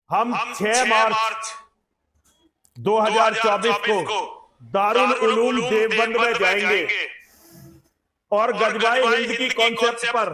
हम 6 मार्च 2024 को दारुल उलूम देवबंद में जाएंगे और गजवाए हिंद की कॉन्सेप्ट पर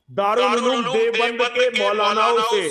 दारुल उलूम देवबंद के मौलानाओं से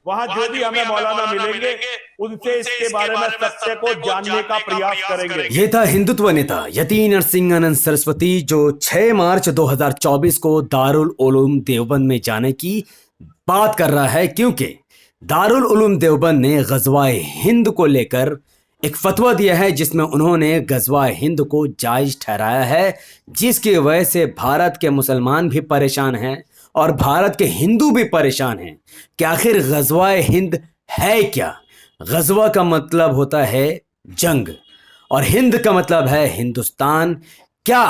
वहां जो भी हमें मौलाना मिलेंगे उनसे इसके बारे में सत्य को जानने का प्रयास करेंगे। ये था हिंदुत्व नेता यति नरसिंहानंद सरस्वती जो 6 मार्च 2024 को दारुल उलूम देवबंद में जाने की बात कर रहा है, क्योंकि दारुल उलूम देवबंद ने गज़वाए हिंद को लेकर एक फतवा दिया है जिसमें उन्होंने गज़वाए हिंद को जायज़ ठहराया है, जिसकी वजह से भारत के मुसलमान भी परेशान हैं और भारत के हिंदू भी परेशान हैं कि आखिर गज़वाए हिंद है क्या। गज़वा का मतलब होता है जंग और हिंद का मतलब है हिंदुस्तान। क्या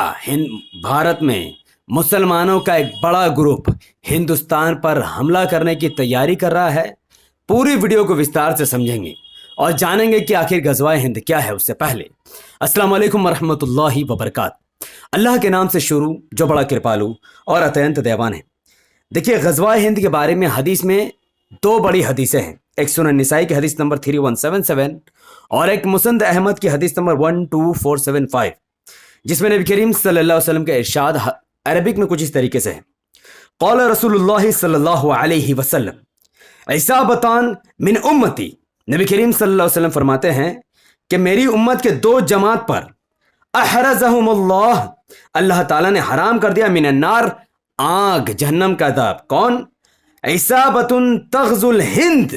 भारत में मुसलमानों का एक बड़ा ग्रुप हिंदुस्तान पर हमला करने की तैयारी कर रहा है? पूरी वीडियो को विस्तार से समझेंगे और जानेंगे कि आखिर गज़वाए हिंद क्या है। उससे पहले अस्सलाम वालेकुम रहमतुल्लाहि व बरकात। अल्लाह के नाम से शुरू जो बड़ा कृपालु और अत्यंत दयावान है। देखिए, गज़वाए हिंद के बारे में हदीस में 2 बड़ी हदीसें हैं। एक सुनन निसाई की हदीस नंबर 3177 और एक मुसंद अहमद की हदीस नंबर 12475, जिसमें नबी करीम सल्लल्लाहु अलैहि वसल्लम का इरशाद अरबिक में कुछ इस तरीके से है। क़ाल रसूलुल्लाह सल्लल्लाहु अलैहि वसल्लम इसाबतान मिन उम्मती। नबी करीम सल्लल्लाहु अलैहि वसल्लम फरमाते हैं कि मेरी उम्मत के 2 जमात पर अहरज़हुमुल्लाह, अल्लाह ताला ने हराम कर दिया, मिनन नार, आग, जहन्नम का अज़ाब। कौन? इसाबतुन तग़ज़ुल हिंद,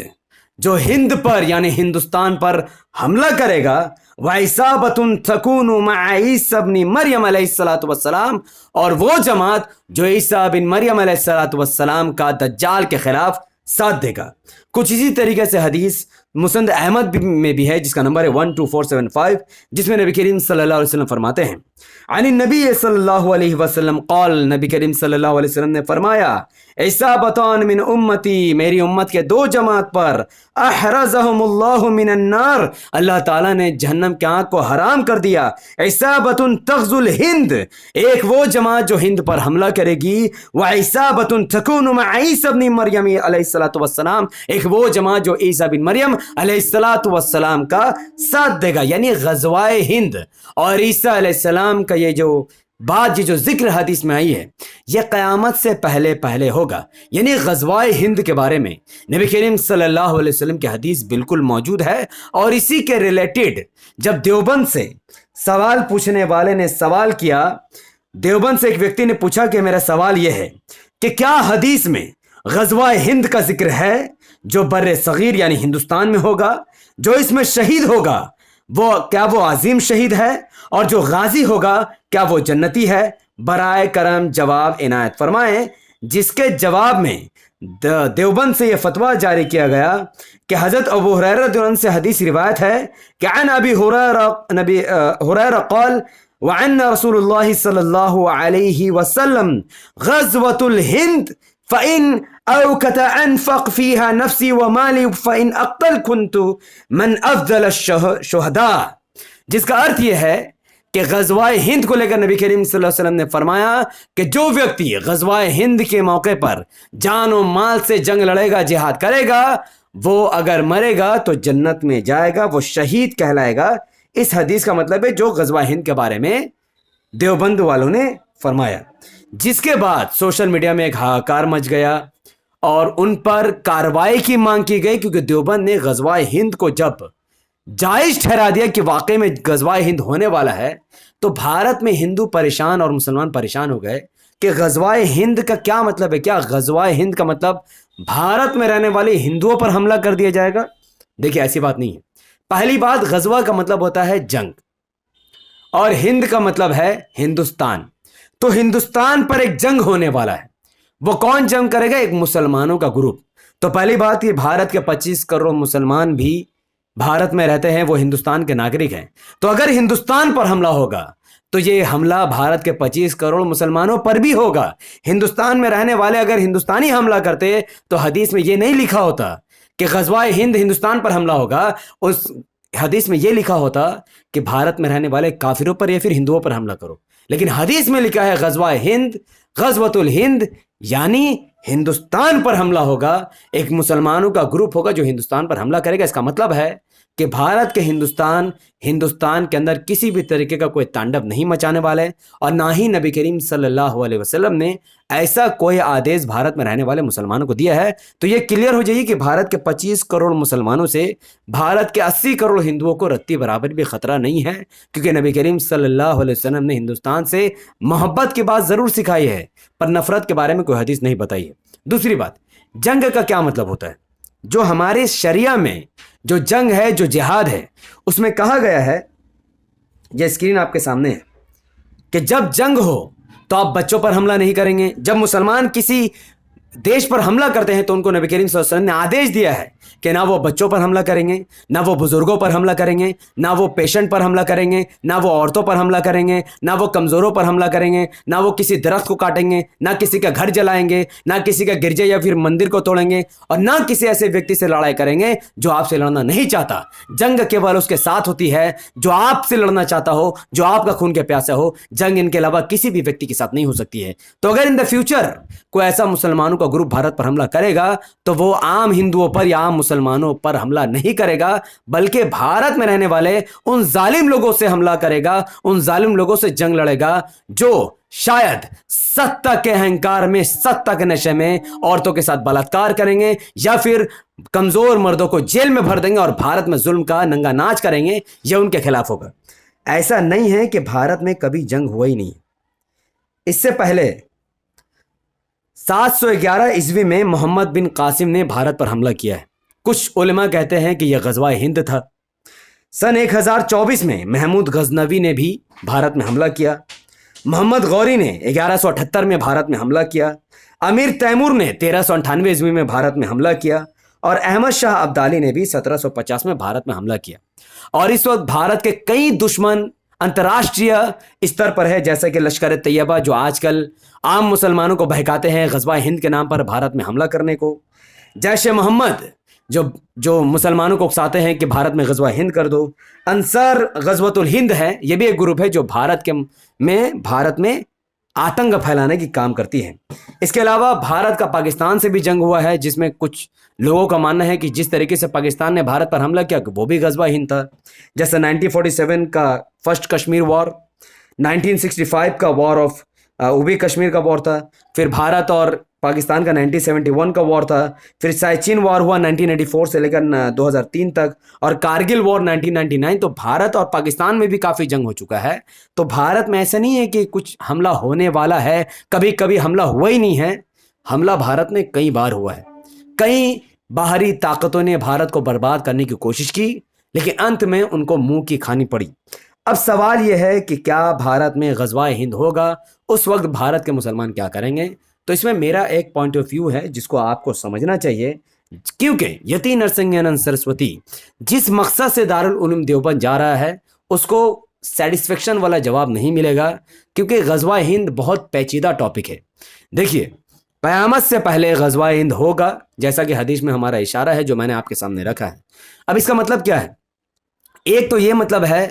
जो हिंद पर यानी हिंदुस्तान पर हमला करेगा। व इसाबतुन तकूनु मअ ईसा बिन मरियम अलैहिस्सलातु वस्सलाम, और वो जमात जो ईसा बिन मरियम अलैहिस्सलातु वस्सलाम का दज्जाल के खिलाफ साथ देगा। कुछ इसी तरीके से हदीस मुसंद अहमद में भी है जिसका नंबर है 12475, जिसमें नबी करीम सल्लल्लाहु अलैहि वसल्लम फरमाते हैं अन नबी सल्लल्लाहु अलैहि वसल्लम क़ाल, नबी करीम सल्लल्लाहु अलैहि वसल्लम ने फरमाया इसाबतान मिन उम्मती, मेरी उम्मत के 2 जमात पर अहरज़हुमुल्लाहु मिनन नार, अल्लाह ताला ने जहन्नम के आग को हराम कर दिया। इसाबतुन तग़ज़ुल हिंद, एक वो जमात जो हिंद पर हमला करेगी। व इसाबतुन तकूनु मअ ईसा बिन मरियम अलैहिस्सलातु वस्सलाम, एक वो जमात जो ईसा बिन मरियम अलैहिस्सलातु वस्सलाम का साथ देगा। यानी गज़वाए हिंद और ईसा अलैहिस्सलाम का ये जो बात, ये जो जिक्र हदीस में आई है, यह क़यामत से पहले पहले होगा। यानी गज़वाए हिंद के बारे में नबी करीम सल्लल्लाहु अलैहि वसल्लम की हदीस बिल्कुल मौजूद है। और इसी के रिलेटेड जब देवबंद से सवाल पूछने वाले ने सवाल किया, देवबंद से एक व्यक्ति ने पूछा कि मेरा सवाल यह है कि क्या हदीस में गज़वाए हिंद का जिक्र है जो बर्रे सगीर यानी हिंदुस्तान में होगा, जो इसमें शहीद होगा क्या वो अजीम शहीद है, और जो गाजी होगा क्या वो जन्नती है? बराए करम जवाब इनायत फरमाएं। जिसके जवाब में देवबंद से यह फतवा जारी किया गया कि हज़रत अबू हुरैरा रज़ियल्लाहु अन्हु से हदीस रिवायत है कि अन अबी हुरैरा क़ाल व अन्न रसूलुल्लाह सल्लल्लाहु अलैहि वसल्लम गज़वतुल हिंद फ़इन औकत अनफ़क़ फ़ीहा नफ़्सी व माली फ़इन अक़तल कुन्तु मन अफ़ज़ल शुहदा। जिसका अर्थ यह है कि गज़वाए हिंद को लेकर नबी करीम सल्लल्लाहु अलैहि वसल्लम ने फरमाया कि जो व्यक्ति गज़वाए हिंद के मौके पर जान और माल से जंग लड़ेगा, जिहाद करेगा, वो अगर मरेगा तो जन्नत में जाएगा, वो शहीद कहलाएगा। इस हदीस का मतलब है जो गज़वाए हिंद के बारे में देवबंद वालों ने फरमाया। जिसके बाद सोशल मीडिया में एक हाहाकार मच गया और उन पर कार्रवाई की मांग की गई, क्योंकि देवबंद ने गज़वाए हिंद को जब जायज़ ठहरा दिया कि वाकई में गज़वाए हिंद होने वाला है, तो भारत में हिंदू परेशान और मुसलमान परेशान हो गए कि गज़वाए हिंद का क्या मतलब है। क्या गज़वाए हिंद का मतलब भारत में रहने वाले हिंदुओं पर हमला कर दिया जाएगा? देखिए, ऐसी बात नहीं है। पहली बात, गज़वा का मतलब होता है जंग और हिंद का मतलब है हिंदुस्तान। तो हिंदुस्तान पर एक जंग होने वाला है। वो कौन जंग करेगा? एक मुसलमानों का ग्रुप। तो पहली बात, ये भारत के 25 करोड़ मुसलमान भी भारत में रहते हैं, वो हिंदुस्तान के नागरिक हैं। तो अगर हिंदुस्तान पर हमला होगा तो ये हमला भारत के 25 करोड़ मुसलमानों पर भी होगा। हिंदुस्तान में रहने वाले अगर हिंदुस्तानी हमला करते तो हदीस में ये नहीं लिखा होता कि गज़वाए हिंद हिंदुस्तान पर हमला होगा। उस हदीस में ये लिखा होता कि भारत में रहने वाले काफिरों पर या फिर हिंदुओं पर हमला करो। लेकिन हदीस में लिखा है गज़वाए हिंद, गज़वतुल हिंद, यानी ہندوستان پر حملہ ہوگا، ایک مسلمانوں کا گروپ ہوگا جو ہندوستان پر حملہ کرے گا، اس کا مطلب ہے کہ بھارت کے ہندوستان کے اندر کسی بھی طریقے کا کوئی تانڈو نہیں مچانے والے، اور نہ ہی نبی کریم صلی اللہ علیہ وسلم نے ایسا کوئی آدیش بھارت میں رہنے والے مسلمانوں کو دیا ہے۔ تو یہ کلیئر ہو جائے کہ بھارت کے 25 کروڑ مسلمانوں سے بھارت کے 80 کروڑ ہندوؤں کو رتی برابر بھی خطرہ نہیں ہے، کیونکہ نبی کریم صلی اللہ علیہ وسلم نے ہندوستان سے محبت کی بات ضرور سکھائی ہے، پر نفرت کے بارے میں کوئی حدیث نہیں بتائی ہے۔ دوسری بات، جنگ کا کیا مطلب ہوتا ہے؟ جو ہمارے شریعہ میں جو جنگ ہے، جو جہاد ہے، اس میں کہا گیا ہے، یہ اسکرین آپ کے سامنے ہے، کہ جب جنگ ہو تو آپ بچوں پر حملہ نہیں کریں گے۔ جب مسلمان کسی دیش پر حملہ کرتے ہیں تو ان کو نبی کریم صلی اللہ علیہ وسلم نے آدیش دیا ہے کہ نہ وہ بچوں پر حملہ کریں گے، نہ وہ بزرگوں پر حملہ کریں گے، نہ وہ پیشنٹ پر حملہ کریں گے، نہ وہ عورتوں پر حملہ کریں گے، نہ وہ کمزوروں پر حملہ کریں گے، نہ وہ کسی درخت کو کاٹیں گے، نہ کسی کا گھر جلائیں گے، نہ کسی کا گرجے یا پھر مندر کو توڑیں گے، اور نہ کسی ایسے ویکتی سے لڑائی کریں گے جو آپ سے لڑنا نہیں چاہتا۔ جنگ کیول اس کے ساتھ ہوتی ہے جو آپ سے لڑنا چاہتا ہو، جو آپ کا خون کے پیاسا ہو۔ جنگ ان کے علاوہ کسی بھی ویکتی کے ساتھ نہیں ہو سکتی ہے۔ تو اگر ان دا فیوچر کوئی ایسا مسلمانوں کا گروپ بھارت پر حملہ کرے گا تو وہ عام ہندوؤں پر یا عام مسلمانوں پر حملہ نہیں کرے گا، بلکہ بھارت میں رہنے والے ان ظالم لوگوں سے حملہ کرے گا، ان ظالم لوگوں سے جنگ لڑے گا جو شاید ستا کے اہنکار میں، ستا کے نشے میں عورتوں کے ساتھ بلاತ್ಕಾರ کریں گے، یا پھر کمزور مردوں کو جیل میں بھر دیں گے اور بھارت میں ظلم کا ننگا ناچ کریں گے۔ یہ ان کے خلاف ہوگا۔ ایسا نہیں ہے کہ بھارت میں کبھی جنگ ہوا ہی نہیں۔ اس سے پہلے 711 عیسوی میں محمد بن قاسم نے بھارت پر حملہ کیا ہے۔ کچھ علماء کہتے ہیں کہ یہ غزوہ ہند تھا۔ سن 1024 میں محمود غزنوی نے بھی بھارت میں حملہ کیا۔ محمد غوری نے 1178 میں بھارت میں حملہ کیا۔ امیر تیمور نے 1398 عیسوی میں بھارت میں حملہ کیا، اور احمد شاہ ابدالی نے بھی 1750 میں بھارت میں حملہ کیا۔ اور اس وقت بھارت کے کئی دشمن انترراشٹریہ استر پر ہے، جیسا کہ لشکر طیبہ جو آج کل عام مسلمانوں کو بہکاتے ہیں غزوہ ہند کے نام پر بھارت میں حملہ کرنے کو۔ جیش محمد جو مسلمانوں کو اکساتے ہیں کہ بھارت میں غزوہ ہند کر دو۔ انصار غزوۃ الہند ہے، یہ بھی ایک گروپ ہے جو بھارت میں آتنک پھیلانے کی کام کرتی ہے۔ اس کے علاوہ بھارت کا پاکستان سے بھی جنگ ہوا ہے، جس میں کچھ لوگوں کا ماننا ہے کہ جس طریقے سے پاکستان نے بھارت پر حملہ کیا وہ بھی غزوہ ہند تھا، جیسے 1947 کا فرسٹ کشمیر وار، 1965 کا وار آف اوبی کشمیر کا وار تھا، پھر بھارت اور پاکستان کا 1971 کا وار تھا، پھر سائچین وار ہوا 1984 سے لے کر 2003 تک، اور کارگل وار 1999۔ تو بھارت اور پاکستان میں بھی کافی جنگ ہو چکا ہے۔ تو بھارت میں ایسا نہیں ہے کہ کچھ حملہ ہونے والا ہے، کبھی کبھی حملہ ہوا ہی نہیں ہے۔ حملہ بھارت میں کئی بار ہوا ہے۔ کئی باہری طاقتوں نے بھارت کو برباد کرنے کی کوشش کی، لیکن انت میں ان کو منہ کی کھانی پڑی۔ اب سوال یہ ہے کہ کیا بھارت میں غزوہ ہند ہوگا؟ اس وقت بھارت کے مسلمان کیا کریں گے؟ تو اس میں میرا ایک پوائنٹ آف ویو ہے جس کو آپ کو سمجھنا چاہیے، کیونکہ یتی نرسنگھنن سرسوتی جس مقصد سے دارالعلوم دیوبند جا رہا ہے اس کو سیٹسفیکشن والا جواب نہیں ملے گا، کیونکہ غزوہ ہند بہت پیچیدہ ٹاپک ہے۔ دیکھیے، قیامت سے پہلے غزوہ ہند ہوگا، جیسا کہ حدیث میں ہمارا اشارہ ہے جو میں نے آپ کے سامنے رکھا ہے۔ اب اس کا مطلب کیا ہے؟ ایک تو یہ مطلب ہے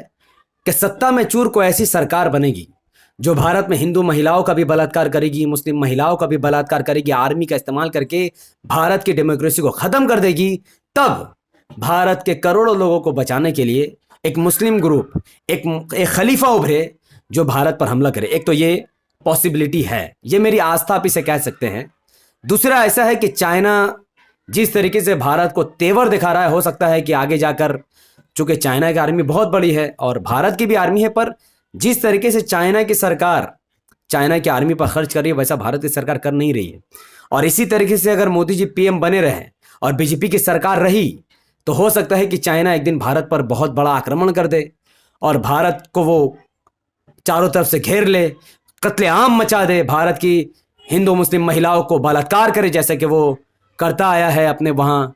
کہ ستہ میں چور کو ایسی سرکار بنے گی جو بھارت میں ہندو مہیلاؤں کا بھی بلاತ್ಕಾರ کرے گی، مسلم مہیلاؤں کا بھی بلاತ್ಕಾರ کرے گی، آرمی کا استعمال کر کے بھارت کی ڈیموکریسی کو ختم کر دے گی۔ تب بھارت کے کروڑوں لوگوں کو بچانے کے لیے ایک مسلم گروپ، ایک خلیفہ ابھرے جو بھارت پر حملہ کرے۔ ایک تو یہ پاسبلٹی ہے، یہ میری آستھا آپ اسے کہہ سکتے ہیں۔ دوسرا ایسا ہے کہ چائنا جس طریقے سے بھارت کو تیور دکھا رہا ہے، ہو سکتا ہے کہ آگے جا کر، چونکہ چائنا کی آرمی بہت بڑی ہے اور بھارت کی بھی آرمی ہے، پر جس طریقے سے چائنا کی سرکار چائنا کی آرمی پر خرچ کر رہی ہے ویسا بھارت کی سرکار کر نہیں رہی ہے۔ اور اسی طریقے سے اگر مودی جی پی ایم بنے رہے اور بی جے پی کی سرکار رہی تو ہو سکتا ہے کہ چائنا ایک دن بھارت پر بہت بڑا آکرمن کر دے اور بھارت کو وہ چاروں طرف سے گھیر لے، قتل عام مچا دے، بھارت کی ہندو مسلم مہیلاؤں کو بلاತ್ಕಾರ کرے، جیسا کہ وہ کرتا آیا ہے اپنے وہاں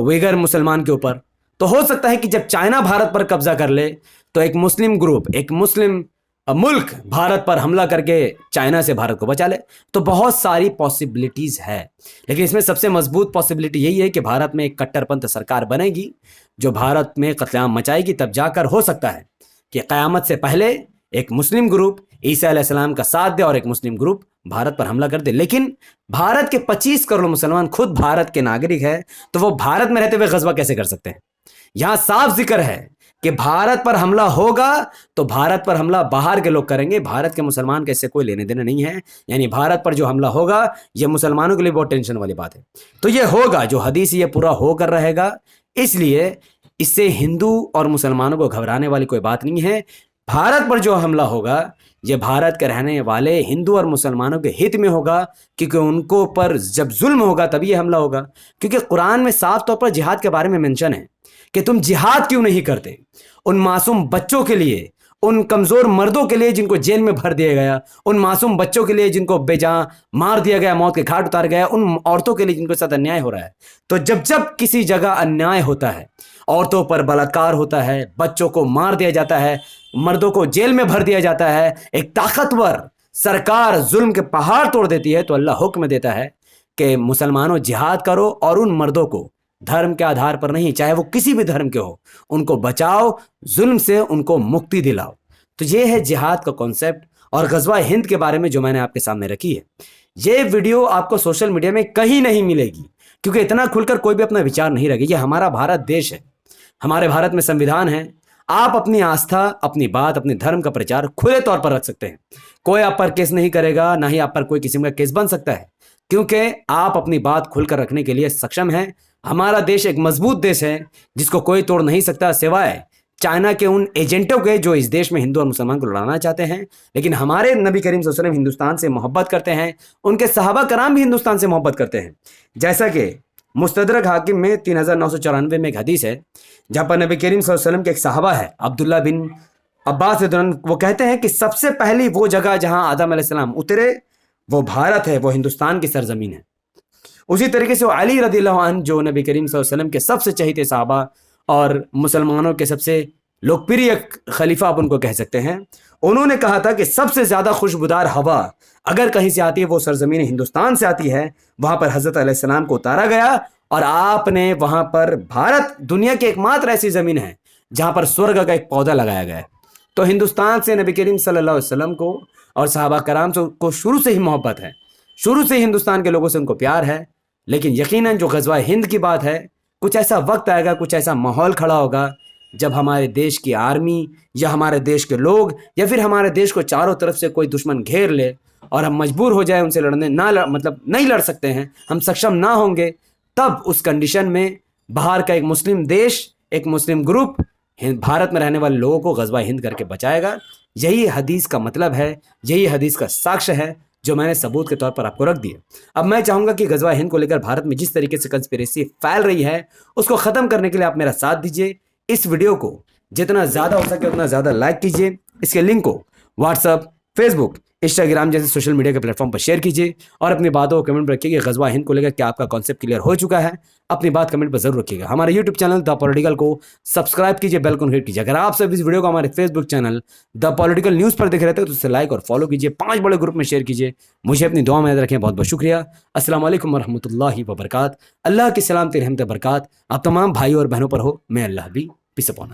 ویگر مسلمان کے اوپر۔ تو ہو سکتا ہے کہ جب چائنا بھارت پر قبضہ کر لے تو ایک مسلم گروپ، ایک مسلم ملک بھارت پر حملہ کر کے چائنا سے بھارت کو بچا لے۔ تو بہت ساری پاسبلٹیز ہے، لیکن اس میں سب سے مضبوط پاسبلٹی یہی ہے کہ بھارت میں ایک کٹر پنتھ سرکار بنے گی جو بھارت میں قتل عام مچائے گی۔ تب جا کر ہو سکتا ہے کہ قیامت سے پہلے एक मुस्लिम ग्रुप ईसा अलैहिस्सलाम का साथ दे और एक मुस्लिम ग्रुप भारत पर हमला कर दे। लेकिन भारत के 25 करोड़ मुसलमान खुद भारत के नागरिक है, तो वो भारत में रहते हुए गजवा कैसे कर सकते हैं? यहां साफ जिक्र है कि भारत पर हमला होगा तो भारत पर हमला बाहर के लोग करेंगे, भारत के मुसलमान के इससे कोई लेने देने नहीं है। यानी भारत पर जो हमला होगा ये मुसलमानों के लिए बहुत टेंशन वाली बात है। तो ये होगा, जो हदीस ये पूरा होकर रहेगा, इसलिए इससे हिंदू और मुसलमानों को घबराने वाली कोई बात नहीं है। भारत पर जो हमला होगा ये भारत के रहने वाले हिंदू और मुसलमानों के हित में होगा, क्योंकि उनको पर जब जुल्म होगा तभी ये हमला होगा। क्योंकि कुरान में साफ तौर पर जिहाद के बारे में मेंशन है कि तुम जिहाद क्यों नहीं करते उन मासूम बच्चों के लिए, उन कमजोर मर्दों के लिए जिनको जेल में भर दिया गया, उन मासूम बच्चों के लिए जिनको बेजान मार दिया गया, मौत के घाट उतार गया, उन औरतों के लिए जिनको साथ अन्याय हो रहा है। तो जब जब किसी जगह अन्याय होता है, औरतों पर बलात्कार होता है, बच्चों को मार दिया जाता है, मर्दों को जेल में भर दिया जाता है, एक ताकतवर सरकार जुल्म के पहाड़ तोड़ देती है, तो अल्लाह हुक्म देता है कि मुसलमानों जिहाद करो और उन मर्दों को धर्म के आधार पर नहीं, चाहे वो किसी भी धर्म के हो, उनको बचाओ, जुल्म से उनको मुक्ति दिलाओ। तो ये है जिहाद का कॉन्सेप्ट और गजवा हिंद के बारे में जो मैंने आपके सामने रखी है। ये वीडियो आपको सोशल मीडिया में कहीं नहीं मिलेगी, क्योंकि इतना खुलकर कोई भी अपना विचार नहीं रखे। ये हमारा भारत देश है, हमारे भारत में संविधान है। आप अपनी आस्था, अपनी बात, अपने धर्म का प्रचार खुले तौर पर रख सकते हैं। कोई आप पर केस नहीं करेगा, ना ही आप पर कोई किस्म का केस बन सकता है, क्योंकि आप अपनी बात खुलकर रखने के लिए सक्षम हैं। हमारा देश एक मजबूत देश है जिसको कोई तोड़ नहीं सकता, सिवाय चाइना के उन एजेंटों के जो इस देश में हिंदू और मुसलमान को लड़ाना चाहते हैं। लेकिन हमारे नबी करीम सल्लल्लाहु अलैहि वसल्लम हिंदुस्तान से मोहब्बत करते हैं, उनके सहाबा कराम भी हिंदुस्तान से मोहब्बत करते हैं। जैसा कि मुस्तदरक हाकिम में 3994 में एक हदीस है, जहाँ पर नबी करीम सल्लल्लाहु अलैहि वसल्लम के एक सहाबा है अब्दुल्ला बिन अब्बास, वो कहते हैं कि सबसे पहली वो जगह जहाँ आदम अलैहिस्सलाम उतरे वो भारत है, वो हिंदुस्तान की सरजमीन है। उसी तरीके से अली रदियल्लाहु अन्हु जो नबी करीम सल्लल्लाहु अलैहि वसल्लम के सबसे चहीते सहाबा और मुसलमानों के सबसे लोकप्रिय खलीफा आप उनको कह सकते हैं, उन्होंने कहा था कि सबसे ज़्यादा खुशबूदार हवा अगर कहीं से आती है वो सरजमीन हिंदुस्तान से आती है। वहाँ पर हज़रत अलैहिस्सलाम को उतारा गया और आपने वहाँ पर, भारत दुनिया की एकमात्र ऐसी ज़मीन है जहाँ पर स्वर्ग का एक पौधा लगाया गया है। तो हिंदुस्तान से नबी करीम सल्लल्लाहु अलैहि वसल्लम को और सहाबा कराम को शुरू से ही मोहब्बत है, शुरू से ही हिंदुस्तान के लोगों से उनको प्यार है। लेकिन यकीनन जो गज़वा हिंद की बात है, कुछ ऐसा वक्त आएगा, कुछ ऐसा माहौल खड़ा होगा जब हमारे देश की आर्मी या हमारे देश के लोग या फिर हमारे देश को चारों तरफ से कोई दुश्मन घेर ले और हम मजबूर हो जाए उनसे लड़ने, नहीं लड़ सकते हैं, हम सक्षम ना होंगे, तब उस कंडीशन में बाहर का एक मुस्लिम देश, एक मुस्लिम ग्रुप भारत में रहने वाले लोगों को गज़वा हिंद करके बचाएगा। यही हदीस का मतलब है, यही हदीस का साक्ष्य है जो मैंने सबूत के तौर पर आपको रख दिया। अब मैं चाहूँगा कि गज़वा हिंद को लेकर भारत में जिस तरीके से कंस्पिरेसी फैल रही है उसको ख़त्म करने के लिए आप मेरा साथ दीजिए। इस वीडियो को जितना ज़्यादा हो सके उतना ज़्यादा लाइक कीजिए, इसके लिंक को व्हाट्सअप, फेसबुक, इंस्टाग्राम जैसे सोशल मीडिया के प्लेटफॉर्म पर शेयर कीजिए और अपनी बातों को कमेंट पर रखिए कि गज़वा हिंद को लेकर क्या आपका कॉन्सेप्ट क्लियर हो चुका है। अपनी बात कमेंट पर जरूर रखिएगा। हमारे यूट्यूब चैनल द पॉलिटिकल को सब्सक्राइब कीजिए, बेल को हिट कीजिए। अगर आप सब इस वीडियो को हमारे Facebook channel the political news पर देख रहे थे तो उसे लाइक और फॉलो कीजिए, 5 बड़े ग्रुप में शेयर कीजिए। मुझे अपनी दुआ में याद रखें। बहुत बहुत शुक्रिया। अस्सलाम वालेकुम वरहमतुल्लाहि वबरकात। अल्लाह की सलामती रहमत बरकात आप तमाम भाई और बहनों पर हो। मैं अल्लाह भी पीस अपॉन